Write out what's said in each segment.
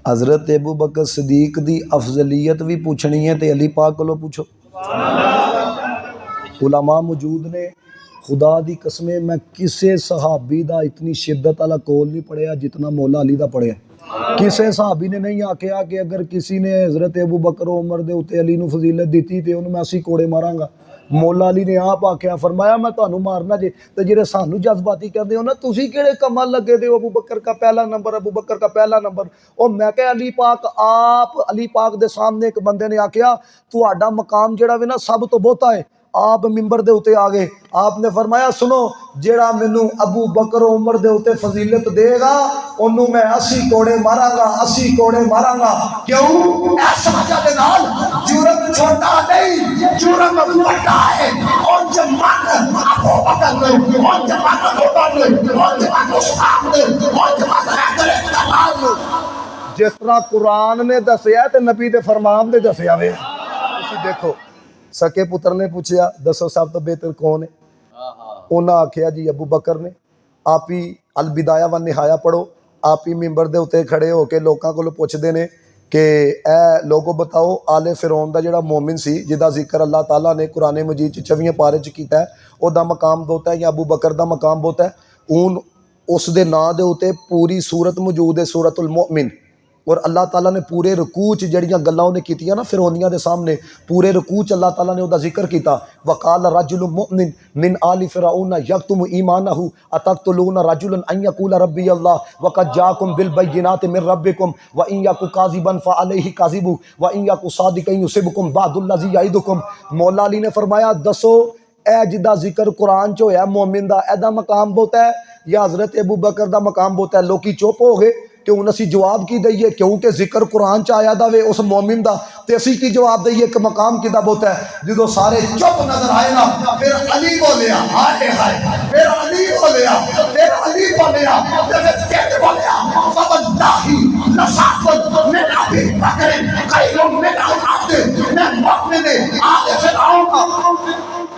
हज़रत अबू बकर सदीक दी अफजलीयत भी पूछनी है तो अली पाक को पूछो। उलमा मौजूद ने, खुदा दी कसमें मैं किसी सहाबी दा इतनी शिद्दत वाला कोल नहीं पढ़िया जितना मौला अली दा पढ़िया। किसी सहाबी ने नहीं आख्या कि अगर किसी ने हज़रत अबू बकर उमर दे उत्ते अली नूं फजीलत दी तो उन्होंने मैं असी कोड़े मारांगा। मौला अली ने आप आख्या, फरमाया मैं तुहानूं मारना जे ते जिहड़े सानूं जज्बाती कहते हो ना तुसीं किहड़े कमाल लगे दे हो, अबू बकर का पहला नंबर, अबू बकर का पहला नंबर। और मैं कहा अली पाक, आप अली पाक दे सामने एक बंदे ने आख्या तुहाडा मकाम जिहड़ा वे ना सब तो बहुता है। आप मिंबर दे उत्ते आ गए, आपने फरमाया सुनो जेड़ा मैनू अबू बकर उमर दे उत्ते फजीलत देगा ओनू मैं 80 कोड़े मारांगा, 80 कोड़े मारांगा। क्यों? इस वजह दे नाल जुर्म छोटा नहीं, जुर्म बड़ा है। और जमान अबू बकर ने, और जमान उमर ने, और जमान उस्मान ने, और जमान हैदर तमाम ने, जिस तरह कुरान ने दसिया ते नबी दे फरमान दे दसिया वे। तुसीं देखो सके पुत्र ने पूछया दसो सब तो बेहतर कौन है? उन्हें आख्या जी अबू बकर ने। आप ही अल बिदाया व निहाया पढ़ो, आप ही मिंबर दे उत्ते खड़े होके लोगों को पुछदे ने कि ए लोगो बताओ आले फिरौन दा जिहड़ा मोमिन सी जिहदा जिक्र अल्लाह ताला ने कुरान मजीद 26वें पारे च कीता है, ओहदा मकाम बहुता है या अबू बकर दा मकाम बहुता है? हूँ उस दे नां दे उत्ते पूरी सूरत मौजूद है, सूरतुल मोमिन। और अल्लाह ताला ने पूरे रकू च जड़ियाँ गल्लां उन्हें कीतियां ना फिरौनियां दे सामने, पूरे रकू च अल्लाह ताला ने उहदा जिक्र किया। वकाल रजुलुन मुमिन मिन आलि फिरऔन यक्तुमु ईमानहु अतक़तुलून रजुलन अन यक़ूल रब्बी अल्लाह वक़द जाअकुम बिल बय्यिनाति मिन रब्बिकुम व इन यकु काज़िबन फ़अलैहि काज़िबु व इन यकु सादिक़न युसिबकुम बादुल्लज़ी यईदुकुम। मौला अली ने फरमाया दसो ए जिदा जिक्र कुरान च होया मोमिन दा एदा मकाम बहुता है या हज़रत अबू बकर दा मकाम बहुता है? लोकी चुप हो गए कि हुण असीं जवाब की दईए क्योंकि जिक्र कुरान च आया वे उस मोमिन दा, ते असीं की जवाब दईए कि मकाम किदा बहुता है? जो सारे चुप नजर आए ना फिर अली बोलिया, हाय हाय, फिर अली बोलिया, फिर अली बोलिया, फिर कहते बोलिया वल्लाहि लसाक़त मिन अबी बकर खैरुम मिन अब्द मिन मुमिन आले फिरऔन।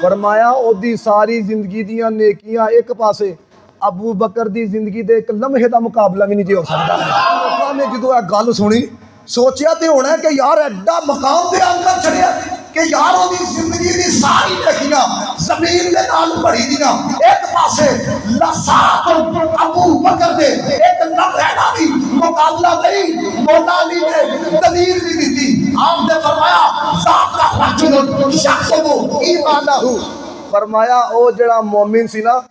फरमाया ओदी सारी जिंदगी दियां नेकियां एक पासे, अबू बकर दी जिंदगी दे एक लम्हे का मुकाबला भी नहीं हो सकता। लोगों ने जो यह गल सुनी सोचा तो होना कि यार एडा मकाम दे अंदर चढ़िया कि यार ओदी जिंदगी दी सारी नेकियां जमीन दे नाल भरी दियां एक पासे, लसात अबू बकर दे एक लम्हे का भी मुकाबला नहीं। मौला अली ने दलील भी दी, आपने फरमाया ज़ाका रजुल यक़ुमु ईमानहु, फरमाया ओ जेड़ा मोमिन सी ना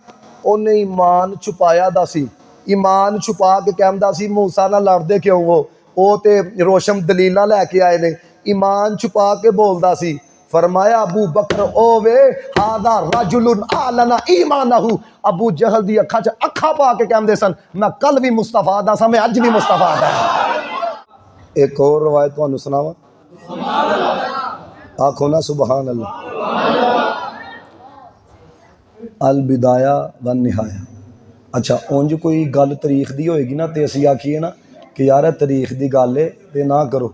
उन्हें ईमान छुपाया दा सी, ईमान छुपा के कहंदा सी मूसा नाल लड़दे क्यों हो, ओ ते रोशम दलीलां लैके आए ने, ईमान छुपा के बोलदा सी। फरमाया अबू बकर ओ वे हादा रजुलुन आलना ईमानहु, अबू जहल दी अखां च अखां पा के कहंदे सन मैं कल भी मुस्तफा दा सा, मैं अज भी मुस्तफा दा। एक और रवायत तुहानूं सुनावां, आखो ना सुबहान अल्लाह। अल बिदाया व निहाया। अच्छा उंज कोई गल तारीख दी होएगी ना तो असीं आखिए ना कि यार तारीख दी गल है तो ना करो,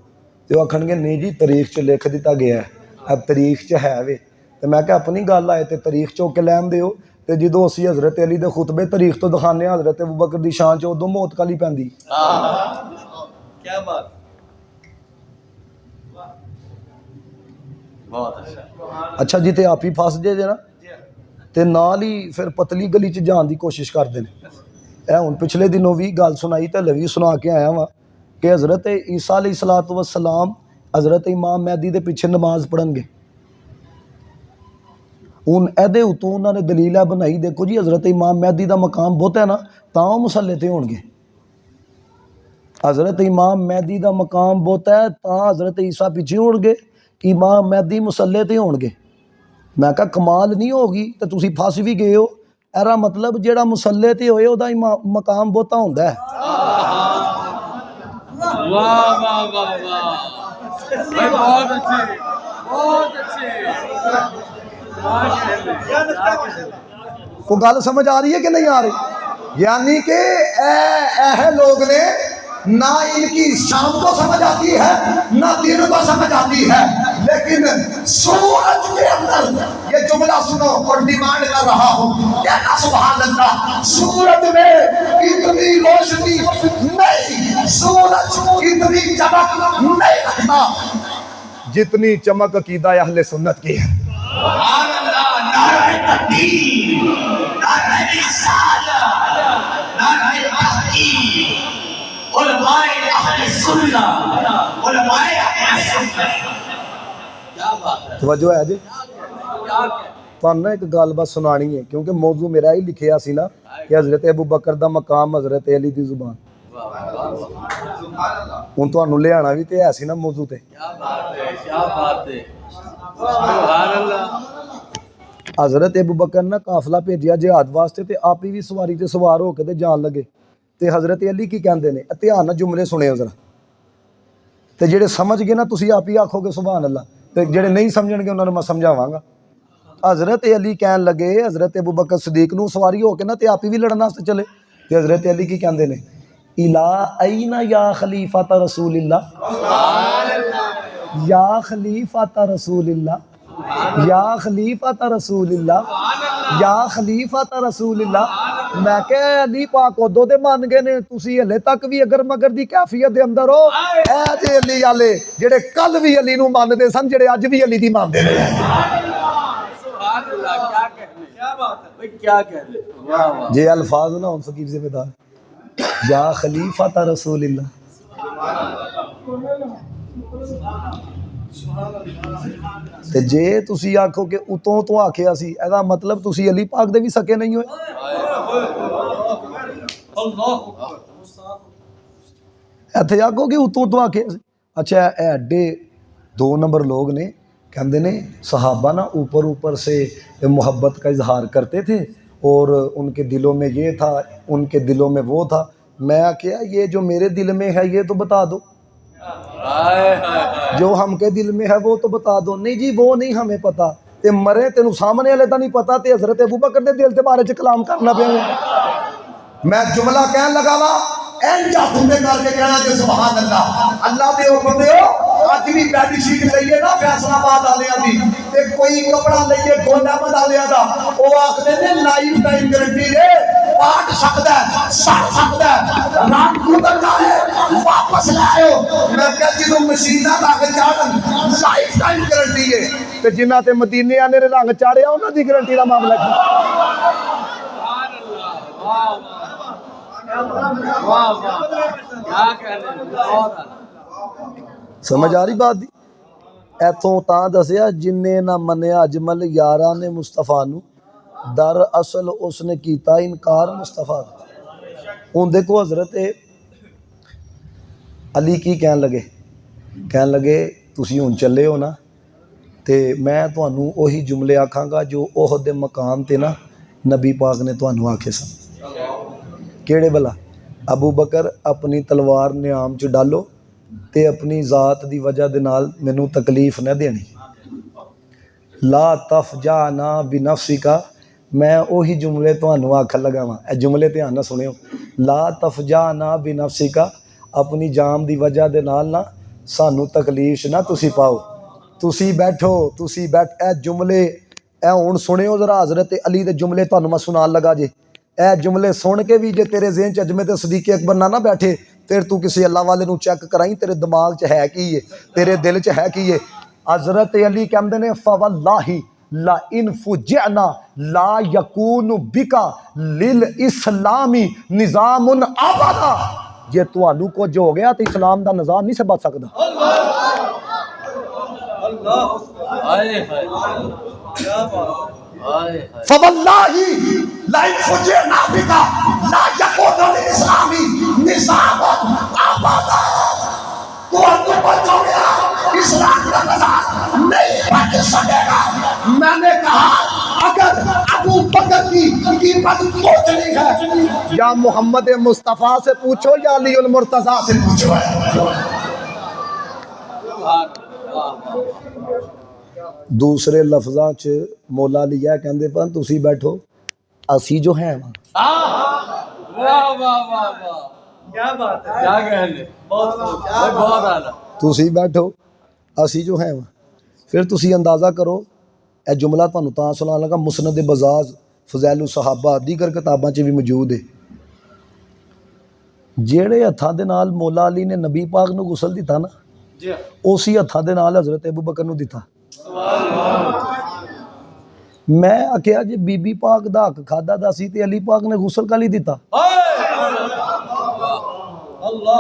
तो आखणगे नहीं जी तारीख च लिख दिता गया है, अब तारीख च है वे। तो मैं क्या अपनी गल आए तो तारीख चुक के लैन दो, तो जो असीं हज़रत अली दे खुतबे तारीख तो दिखाने हज़रत अबू बकर दी शान च उदों मौत काली पैंदी। क्या बात, अच्छा जी, तो आप ही फस जे ना ते नाल ही फिर पतली गली च जान की कोशिश करते हैं। यह हुण पिछले दिनों भी गल सुनाई तो लवी सुना के आया वाँ कि हज़रत ईसा अलैहिस्सलातु वस्सलाम हज़रत इमाम महदी के पिछे नमाज पढ़नगे। हुण एहदे उत्तों उन्होंने दलील बनाई, देखो जी हज़रत इमाम महदी का मकाम बहुत है ना तां मुसल्ले ते होणगे, हज़रत इमाम महदी का मकाम बहुत है तां हज़रत ईसा पिछे होणगे, इमाम महदी मुसल्ले ते होणगे। मैं कहा कमाल नहीं होगी तो तुसी फस भी गए हो, एरा मतलब जेड़ा मुसल्ले ते होए ओदा मकाम बहुता हुंदा है। वाह वाह वाह वाह, बहुत अच्छे, बहुत अच्छे। को गल समझ आ रही है कि नहीं आ रही? यानी कि ऐ लोग ने ना इनकी शाम को समझ आती है ना दिन को समझ आती है, लेकिन सूरज के अंदर ये जुमला सुनो और डिमांड कर रहा हूँ, कहना सुभान अल्लाह, सूरज में इतनी रोशनी नहीं सूरज इतनी चमक नहीं रखता जितनी चमक अकीदा अहले सुन्नत की है। तवज्जो है जी। ਤੁਹਾਨੂੰ ਨਾ ਇੱਕ ਗੱਲ ਬਸ ਸੁਣਾਣੀ ਹੈ क्योंकि मौजू मेरा ही लिखिया सी ना कि हज़रत अबू बकर दा मकाम हज़रत अली दी जुबान। ਹੁਣ ਤੁਹਾਨੂੰ ਲਿਆਣਾ ਵੀ ਤੇ ਹੈ ਸੀ ਨਾ ਮੌਜੂ ਤੇ। हज़रत अबू बकर ना काफिला भेजिया जिहाद वास्ते ते आप ही भी सवारी ते सवार हो के ते जान लगे ते हज़रत अली की कहते हैं ध्यान नाल जुमले सुनियो जरा ते जेड़े समझ गए ना तुसी आप ही आखोगे सुभान अल्लाह ते जेड़े नहीं समझणगे उन्हां नूं मैं समझावांगा। हज़रत अली कहन लगे हज़रत अबू बकर सदीक नूं सवारी हो के ना ते आप ही भी लड़न वास्ते चले ते हज़रत अली की कहते हैं इला अईना या खलीफात रसूलिल्लाह या खलीफात रसूलिल्लाह या खलीफात रसूलिल्लाह या खलीफात रसूलिल्लाह। मैं कह अली पाक उदों ते मान गए ने तुसी हले तक भी अगर मगर दी कैफियत दे अंदर हो ऐ जे अली वाले जेड़े कल भी अली नूं मानदे सन जेड़े अज भी अली दी मानदे ने। जे अल्फाज ना होन फकीर जिम्मेदार या खलीफात रसूलिल्लाह ते जे तुसी आखो कि उतों तो आखिया सी एदा मतलब तुसी अली पाक दे भी सके नहीं होए। इत्थे आखो कि उतों तो आखिया सी। अच्छा एडे 2 नंबर लोग ने कहते ने सहाबा ना ऊपर ऊपर से मोहब्बत का इजहार करते थे और उनके दिलों में ये था उनके दिलों में वो था। मैं क्या ये जो मेरे दिल में है ये तो बता दो जो हमके दिल में है वो तो बता दो। नहीं जी वो नहीं हमें पता ते मरे तेनू सामने वाले का नहीं पता ते हज़रत अबू बकर दे दिल के बारे च कलाम करना पे। मैं जुमला कहन लगा वा इंजा तुमने करके कहना कि सुभान अल्लाह अल्लाह दे हुक्म दे अज भी बेडशीट लईए ना फैसलाबाद वालियां दी ते कोई कपड़ा लईए गोंदाबाद वालियां दा ओ आखदे ने लाइफ टाइम गारंटी है पाट सकदा है सड़ सकदा है रात गुजरना है वापस ले आयो। मैं कह ਜਦੋਂ मशीना लग जाण लाइफ टाइम गारंटी है ते जिन्हां ते मदीने आने रे रंग चाड़िया उन्हां दी गारंटी दा मामला की। समझ आ रही बात दी। इथों तां दसिया जिन्ने ना मन्निया अजमल यारा ने मुस्तफा नू दर असल उसने कीता इनकार मुस्तफा। हुण देखो हज़रत अली की कहन लगे तुसी हुण चले हो ना ते मैं तुहानू ओही जुमले आखांगा जो ओहद दे मकाम ते ना नबी पाक ने तुहानू आखे सन। केड़े भला अबू बकर अपनी तलवार नियाम च डालो ते अपनी ज़ात दी वजह दे नाल मैनू तकलीफ न देनी। ला तफ जा ना बिनफ्सी का मैं ओही जुमले तुहानू आखन लगा वां ए जुमले ध्यान नाल सुनियो। ला तफ जा ना बिनफ्सी का अपनी जान दी वजह दे नाल ना सानू तकलीफ ना तुसी पाओ तुसी बैठो तुसी बैठ ए जुमले ए हुण सुनियो जरा हज़रत अली दे जुमले तुहानू मैं सुनान लगा जे ए जुमले सुन के भी जे तेरे ज़हन च अजमे ते सदीक़ अकबर ना बैठे फिर तू किसी अल्लाह वाले नू चेक कराई तेरे दिमाग च है की है तेरे दिल च है की है। हज़रत अली कहंदे ने फवल्लाही ला इन फुजना ला यकून बिका लिल इस्लामी निज़ामुन अबदा। जे तुहानू कुछ हो गया तो इस्लाम दा निज़ाम नहीं से बच सकदा। फवल्लाही ला इन फुजना बिका ला यकून लिल इस्लामी निज़ामुन अबदा। तुहानू कुछ हो गया इस्लाम का निज़ाम नहीं बच सकेगा। मैंने कहा अगर अबू बकर की कीमत पूछनी है या मोहम्मद मुस्तफ़ा से पूछो या अली उल मुर्तज़ा से पूछो। दूसरे लफ्ज़ां च मौला अली यह कहंदे पन तुसी बैठो असी जो हैं क्या बात है क्या कहने बहुत आला तुसी बैठो असी जो हैं फिर तुसी अंदाज़ा करो ए जुमला तुहानू तां सुनान लगा मुस्नद बज़ाज़ फज़ैलुस सहाबा दीगर किताबां च भी मौजूद है। ਜਿਹੜੇ ਹੱਥਾਂ ਦੇ ਨਾਲ ਮੌਲਾ ਅਲੀ ਨੇ ਨਬੀ ਪਾਕ ਨੂੰ ਗੁਸਲ ਦਿੱਤਾ ਨਾ, जी ਉਸੇ ਹੱਥਾਂ ਦੇ ਨਾਲ ਹਜ਼ਰਤ ਅਬੂ ਬਕਰ ਨੂੰ ਦਿੱਤਾ। ਮੈਂ ਆਖਿਆ ਜੇ ਬੀਬੀ ਪਾਕ ਦਾ ਹੱਕ ਖਾਦਾ ਦਾ ਸੀ ਤੇ ਅਲੀ ਪਾਕ ਨੇ ਗੁਸਲ ਕਾਲੀ ਦਿੱਤਾ। अल्लाह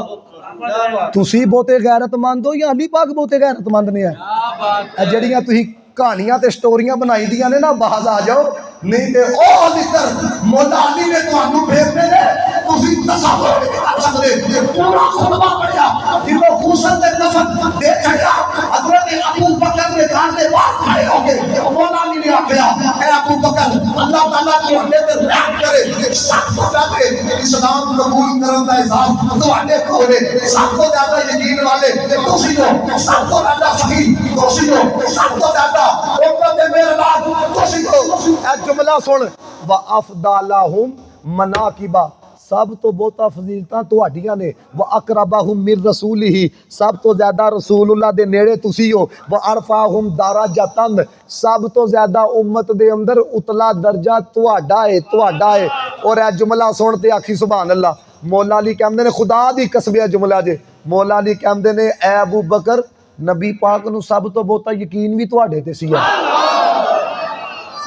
क्या बात ਤੁਸੀਂ ਬਹੁਤੇ ਗੈਰਤਮੰਦ ਹੋ ਜਾਂ ਅਲੀ ਪਾਕ ਬਹੁਤੇ ਗੈਰਤਮੰਦ ਨੇ? क्या बात ਇਹ ਜਿਹੜੀਆਂ ਤੁਸੀਂ ਕਹਾਣੀਆਂ ਤੇ ਸਟੋਰੀਆਂ ਬਣਾਈ ਦੀਆਂ ਨੇ ਨਾ, ਬਾਹਰ ਆ ਜਾਓ, ਨਹੀਂ ਤੇ ਉਹ ਲਿਖਰ ਮੌਲਾ ਅਲੀ ਨੇ ਤੁਹਾਨੂੰ ਫੇਰਨੇ ਨੇ, ਤੁਸੀਂ ਤਸੱਵੁਰ ਨਹੀਂ ਕਰ ਸਕਦੇ। ਪੂਰਾ ਖੁਤਬਾ ਪੜਿਆ, ਦਿਲੋਂ ਗੁਸਲ ਤੇ ਨਫਰਤ ਦੇਖਿਆ, ਹਜ਼ਰਤ ਅਬੂ ਬਕਰ ਨੇ ਕਾਰ ਦੇ ਬਾਹਰ ਖੜੇ ਹੋ ਗਏ। ਮੌਲਾ ਅਲੀ ਨੇ ਆਖਿਆ, ਐ ਅਬੂ ਬਕਰ, ਅੱਲਾਹ ਤਾਲਾ ਤੁਹਾਡੇ ਤੇ ਰਹਿਮ ਕਰੇ, ਸਭ ਤੋਂ ਜ਼ਿਆਦਾ ਇਸਲਾਮ ਕਬੂਲ ਕਰਨ ਦਾ ਇਜ਼ਾਜ਼ ਤੁਹਾਡੇ ਕੋਲ ਹੈ। ਸਭ ਤੋਂ ਜ਼ਿਆਦਾ ਯਕੀਨ ਵਾਲੇ ਤੁਸੀਂ ਹੋ, ਸਭ ਤੋਂ ਜ਼ਿਆਦਾ ਸਹੀ ਤੁਸੀਂ ਹੋ, ਸਭ ਤੋਂ ਜ਼ਿਆਦਾ ਉਮਤ ਦੇ ਮੇਰੇ ਨਾਲ ਤੁਸੀਂ ਹੋ। ਇਹ ਜੁਮਲਾ ਸੁਣ, ਵਾ ਅਫਦਾਲਾਹੁਮ ਮਨਾਕਿਬਾ, ਸਭ ਤੋਂ ਬਹੁਤਾ ਫਜ਼ੀਲਤਾਂ ਤੁਹਾਡੀਆਂ ਨੇ। व अकरबाहुम मिर रसूलिही, सब तो ज़्यादा रसूलुल्लाह दे नेड़े तुसी हो। व अरफाहुम दराजतन, सब तो ज़्यादा उम्मत दे अंदर उतला दर्जा तुहाडा है। और यह जुमला सुन ते आखी सुभान अल्लाह। मौला अली कहंदे ने, खुदा दी कसम है जुमला जे, मौला अली कहंदे ने, ऐ अबू बकर, नबी पाक नूं सब तो बहुता यकीन भी तुहाडे ते सी।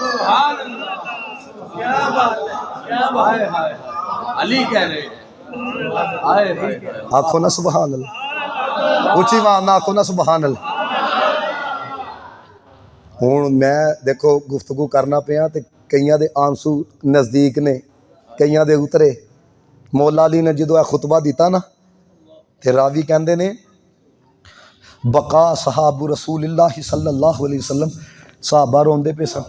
सुभान अल्लाह क्या बात है क्या बात है अली कह रहे हैं हाय हाय आखो ना सुभान अल्लाह, उची आवाज़ ना आखो ना सुभान अल्लाह। हुण मैं देखो गुफ्तगू करना पिया ते कईयां दे आंसू नज़दीक ने, कईयां दे उतरे। मौला अली ने जदों खुतबा दिता ना, ते रावी कहंदे ने, बका सहाबू रसूलिल्लाह सल्लल्लाहु अलैहि वसल्लम, सहाबा रोंदे पे सन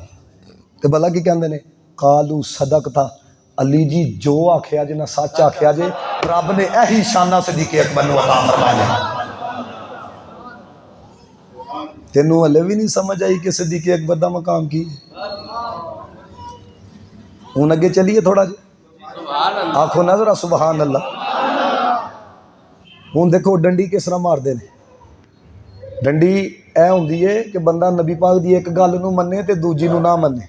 ते भला की कहंदे ने, कालू सदकता, अली जी जो आखिया जे ना सच आखिया जे, रब ने यही शाना सदीके अकबर नूं अता फरमाया। तेनू हले भी नहीं समझ आई कि सदीके अकबर दा मकाम की? हुण अगे चलिए थोड़ा जी, सुभान अल्लाह आखो ना जरा सुभान अल्लाह। हुण देखो डंडी किस तरह मारदे ने। डंडी ऐ हुंदी है कि बंदा नबी पाक दी एक गल नूं मन्ने ते दूजी नूं ना मन्ने,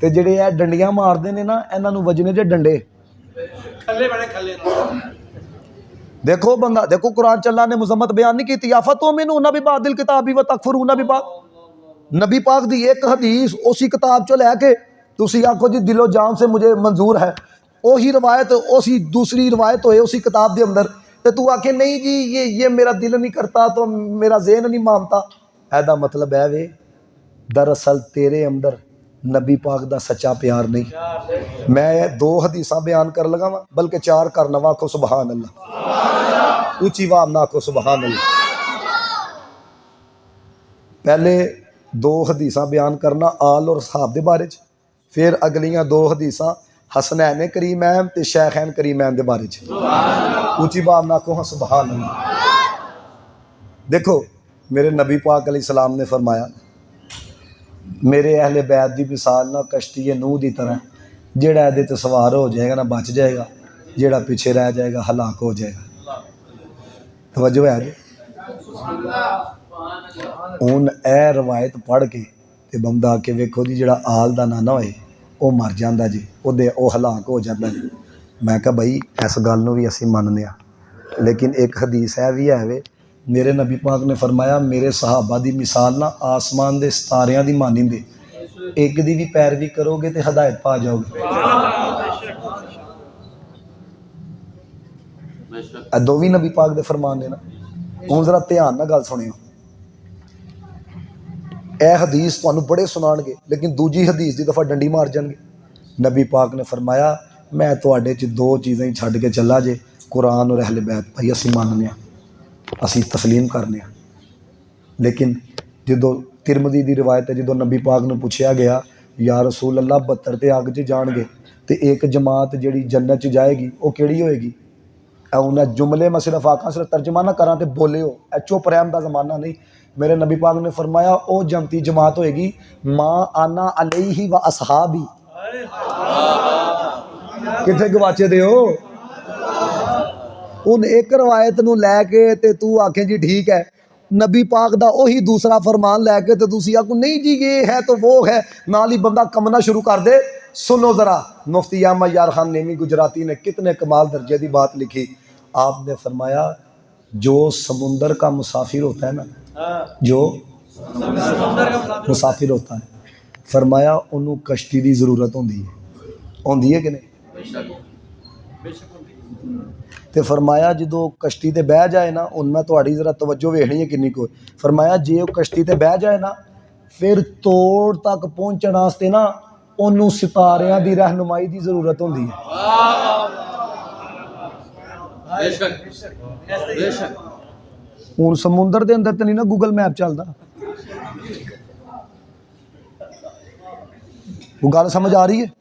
ते ਜਿਹੜੇ ਇਹ ਡੰਡੀਆਂ ਮਾਰਦੇ ਨੇ ਨਾ, ਇਹਨਾਂ ਨੂੰ ਵਜਨੇ ਜੇ ਡੰਡੇ। खले बड़े खले देखो बंदा, देखो कुरान च अल्लाह ने मुजम्मत बयान नहीं की, अफतुमिनूना बिबादिल किताबी व तकफुरूना बिबाद। नबी पाक दी एक हदीस उसी किताब चो लैके तुसी आखो जी दिलो जान से मुझे मंजूर है, उही रवायत उसी दूसरी रवायत होए उसी किताब के अंदर, तो तू आखे नहीं जी ये मेरा दिल नहीं करता, तो मेरा ज़हन नहीं मानता। ऐदा मतलब है वे दरअसल तेरे अंदर नबी पाक दा सच्चा प्यार नहीं। मैं दो हदीसां बयान कर लगा वा, बल्कि चार कर लवा, आखो सुबहान अल्लाह, ऊंची आवाज़ ना आखो सुबहान अल्लाह। पहले दो हदीसां बयान करना आल और सहाब दे बारे च, फिर अगलियां दो हदीसां हसनैन करीमैन ते शैखैन करीमैन दे बारे च। ऊंची आवाज़ ना आखो हाँ सुबहान अल्लाह। देखो मेरे नबी पाक अलैहिस्सलाम ने फरमाया, मेरे अहले बैत की मिसाल ना कश्ती नूह की तरह, जेड़ा ये ते सवार हो जाएगा ना बच जाएगा, जेड़ा पीछे रह जाएगा हलाक हो जाएगा। तवज्जो है जी। हुण ए रवायत पढ़ के ते बंदा आके वेखो जी, जेड़ा आल दा ना होए वो मर जांदा जी, ओदे ओ हलाक हो जांदा जी। मैं कहा बई इस गल नूं भी असीं मनने आ, लेकिन एक हदीस है भी है वे, मेरे नबी पाक ने फरमाया, मेरे सहाबा की मिसाल ना आसमान के सितारियां की मानिंदे, एक दी भी पैरवी करोगे तो हदायत पा जाओगे। दो भी नबी पाक दे फरमान ने ना। हुण जरा ध्यान नाल गल सुनियो, ए हदीस तुहानूं बड़े सुनाणगे, लेकिन दूजी हदीस की दफ़ा डंडी मार जाणगे। नबी पाक ने फरमाया, मैं तुहाडे च दो चीज़ां ही छड्ड के चला जे, कुरान और अहले बैत, भाई असीं मनने आ, असीं तस्लीम करने। लेकिन जो तिरमदी की रिवायत है, जो नबी पाक ने पूछा गया, या रसूल अल्लाह 72 तो अग च जाएंगे, तो एक जमात जी जन्नत च जाएगी वो केड़ी होएगी? उन्हें जुमले मैं सिर्फ आखा, सिर्फ तर्जमा ना करा तो बोले हो, चुप रहन का जमाना नहीं। मेरे नबी पाक ने फरमाया, वो जमती जमात होएगी माँ आना अलैहि व असहाबी। किथे गवाचे दे हो? उन एक रवायत नूं लैके ते तू आखे जी ठीक है, नबी पाक दा वही दूसरा फरमान लैके तो तुसी आखो नहीं जी ये है तो वो है, नाल ही बंदा कमना शुरू कर दे। सुनो जरा, मुफ्ती अहमद यार खान नेमी गुजराती ने कितने कमाल दर्जे की बात लिखी। आपने फरमाया जो समुंदर का मुसाफिर होता है ना, जो मुसाफिर होता है, फरमाया उन्होंने कश्ती की जरूरत होंदी है कि नहीं? तो फरमाया जो कश्ती ते बह जाए ना, हुण मैं तुहाड़ी जरा तवज्जो वेखनी है किन्नी को। फरमाया जे वो कश्ती ते बह जाए ना, फिर तोड़ तक पहुँचने वास्ते ना उन्होंने सितारियां की रहनुमाई की जरूरत होंदी है। हुण समुंदर के अंदर तो नहीं ना गूगल मैप चलता। वो गल समझ आ रही है?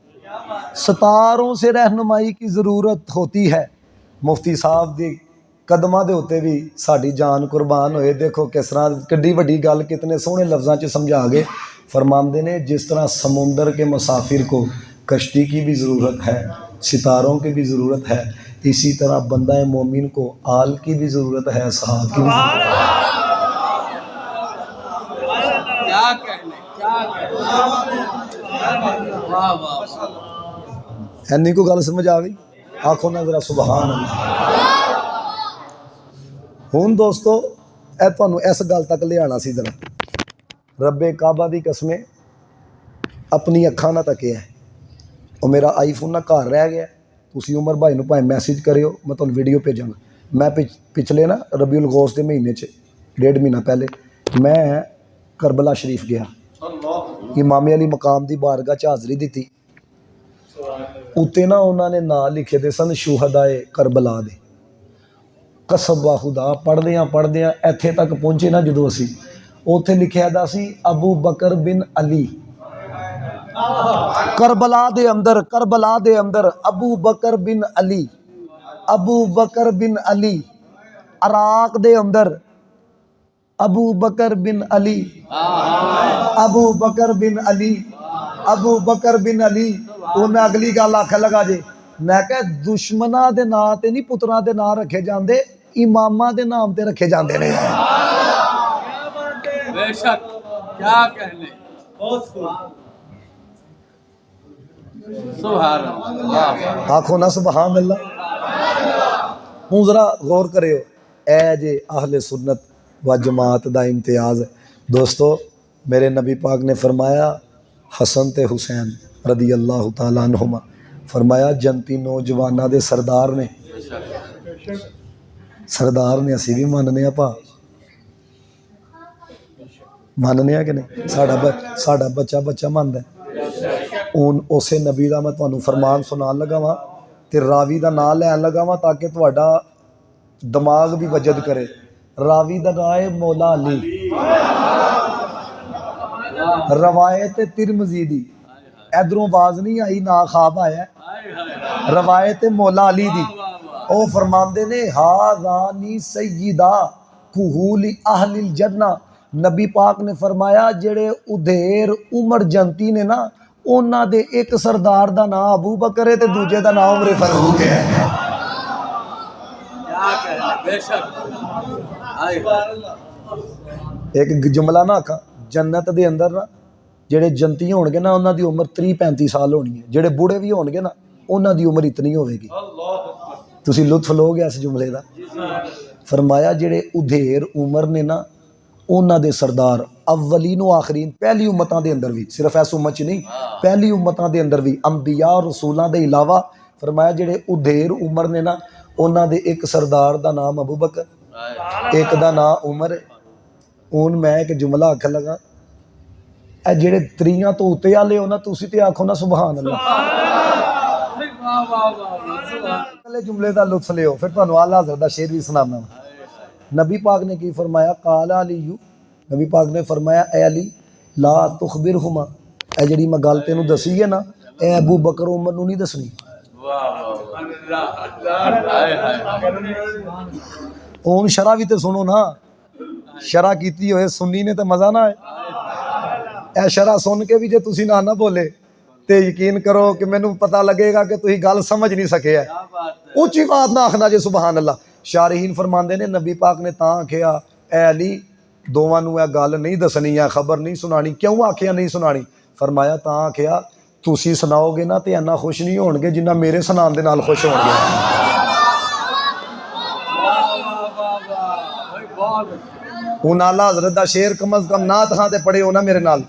सितारों से रहनुमाई की जरूरत होती है। मुफ्ती साहब की कदमां दे उत्ते भी साडी जान कुर्बान होए। देखो किस तरह किड्डी वड्डी गल कितने सोहने लफ्ज़ां च समझा गए। फरमाते ने जिस तरह समुंदर के मुसाफिर को कश्ती की भी ज़रूरत है, सितारों की भी ज़रूरत है, इसी तरह बंदा मोमिन को आल की भी ज़रूरत है, असहाब की भी ज़रूरत है। क्या कहने, वाह वाह, इन्नी को गल समझ आ गई? आखो ना जरा सुभान अल्लाह। हुण दोस्तों ए तुहानूं इस गल तक लियाना सी जरा, रब्बे काबा दी कसमें अपनी अखां ना तकिया। और मेरा आईफोन ना घर रह गया, तुसीं उमर भाई नूं भावें मैसेज करियो, मैं तुहानूं वीडियो भेजांगा। मैं पिछले ना रबीउल गौस के महीने च 1.5 महीना पहले मैं करबला शरीफ गया, इमामे अली मकाम की बारगाह च हाज़री दी। उत्ते ना उन्होंने नाम लिखे दे सन शुहदाए करबला दे। कसम वा खुदा पढ़दियां इत्थे तक पहुँचे ना जो असी, उत्थे लिखिया दा सी अबू बकर बिन अली। करबला दे अंदर अबू बकर बिन अली, अबू बकर बिन अली। इराक दे अंदर अबू बकर बिन अली, अबू बकर बिन अली, अबू बकर बिन अली। तो मैं अगली गल आख लगा जे, मैं कह दुश्मना दे नाम ते नहीं पुत्रां दे नाम रखे जाते, इमामा दे नाम ते रखे जाते हैं। बेशक, क्या कहने, बहुत सुभान अल्लाह। आखो ना सुभान अल्लाह। हूँ जरा गौर करियो, ए जे आहले सुन्नत व जमात दा इम्तियाज़। दोस्तों मेरे नबी पाक ने फरमाया, हसन ते हुसैन रदी अल्लाह तआला अन्हुमा, फरमाया जनती नौजवानों दे सरदार ने। असी भी मानने आ भा, मानने कि नहीं? साड़ा बच्चा मानता है। हूँ उस नबी का मैं तुहानूं फरमान सुनान लगा वां ते रावी का नाम लैन लगा वां ताकि तुहाडा दिमाग भी वजद करे। रावी का नाम है मौला अली, रवायत तिरमिज़ी दी। इधरों आवाज नहीं आई ना खाब आया, रवायत मौला अली दी। ओ फरमांदे ने हाज़ानी सय्यिदा कुहूली अहलिल जन्ना। नबी पाक ने फरमाया जेड़े उधेर उमर जनती ने ना, उन्हां दे एक सरदार दा नाम अबू बकर है ते दूजे दा नाम उमर फारूक है। एक जुमला ना आखा, जन्नत दे अंदर ना जेड़े जनती होणगे ना, उन्हां दी उम्र 30-35 साल होनी है। जेड़े बूढ़े भी होणगे ना, उन्हां दी उम्र इतनी होगी। तुसीं लुत्फ लोगे इस जुमले का। फरमाया जेड़े उधेर उम्र ने ना, उन्हां दे सरदार अव्वलीन व आखरीन, पहली उम्मतां दे अंदर भी, सिर्फ इस उम्मत च नहीं, पहली उम्मतां दे अंदर भी अंबिया और रसूलां दे इलावा, फरमाया जेड़े उधेर उम्र ने ना, उन्हां दे एक सरदार दा नाम अबू बकर, एक दा नाम उमर है। हुण मैं एक जुमला आख लगा, ए जेड़े 30 तो उत्ते वाले हो ना, तुसीं ते आखो ना सुभान अल्लाह। पहले जुमले का लुत्फ लियो, फिर तुहानूं आला हज़रत दा शेर भी सुनाना। नबी पाक ने की फरमाया, काला अलीयू, नबी पाक ने फरमाया ए अली ला तुखबिरहुमा, ए जिहड़ी मैं गल तैनूं दसी है ना, ए अबू बकर उमर नूं नहीं दसनी। हुण शरा भी तो सुनो ना, शरा कीती होए सुन्नी ने तो मज़ा ना आए। ए शरा सुन के भी जे तुसीं ना बोले तो यकीन करो कि मैनू पता लगेगा कि तुसीं गल समझ नहीं सके है। उच्ची बात ना आखना जे सुभान अल्लाह। शारहीन फरमाते ने नबी पाक ने तां आखिया ए अली दोवां नूं यह गल नहीं दसनी, या खबर नहीं सुनानी। क्यों आखिया नहीं सुनानी? फरमाया तां आखिया ਤੁਸੀਂ ਸੁਣਾਓਗੇ ਨਾ ਤੇ ਇੰਨਾ ਖੁਸ਼ ਨਹੀਂ ਹੋਣਗੇ ਜਿੰਨਾ ਮੇਰੇ ਸੁਣਾਉਣ ਦੇ ਨਾਲ ਖੁਸ਼ ਹੋਣਗੇ। ਹੁਣ आला हजरत का शेर कम अज कम ना थां ते पढ़े हो ना मेरे नाल।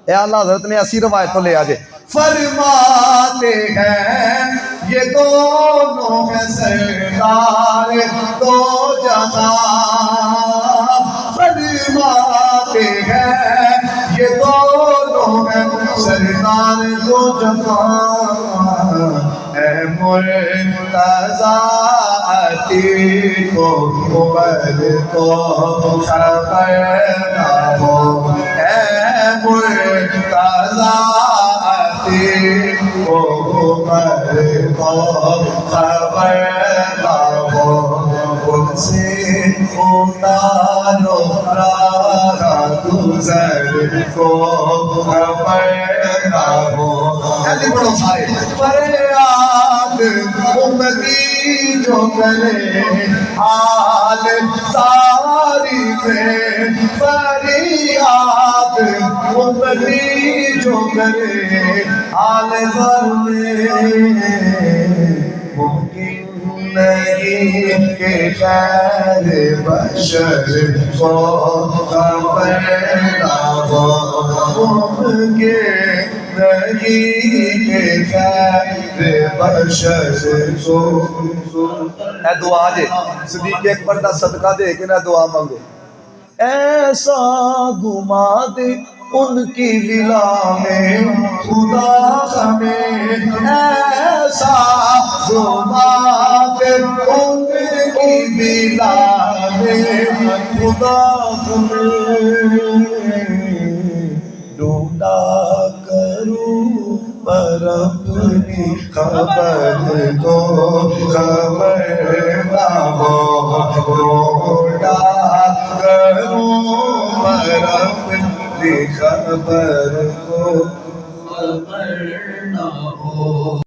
ए आला हजरत ने ऐसी रवायत तो लिया जे, फरमाते हैं ये दोनों है सरदार दो जहां, फरमाते हैं ये दोनों है सरदार दो जहां, ऐ मुर्तज़ा को उमर को खबर ना हो, ऐ मुर्तज़ा को उमर को खबर ना हो, उनसे उतारो राह गुज़र को खबर ना हो। जल्दी पढ़ो सारे। फरियाद उम्मती जो करे हाल सारी में, फरियाद उम्मती जो करे हाल भर में, मुमकिन नहीं के खैर बशर को खबर ना हो, मुमकिन नहीं के खैर बशर को। ए दुआ जे सिद्दीक़ अकबर दा सदका दे के ना दुआ मांगो। ऐसा घुमा दे उनकी विला में खुदा हमें, ऐसा घुमा दे उनकी विला में खुदा हमें, ढूंढा करूं पर अपनी खबर को खबर ना हो, ढूंढा करूं पर अपनी खबर को खबर ना हो।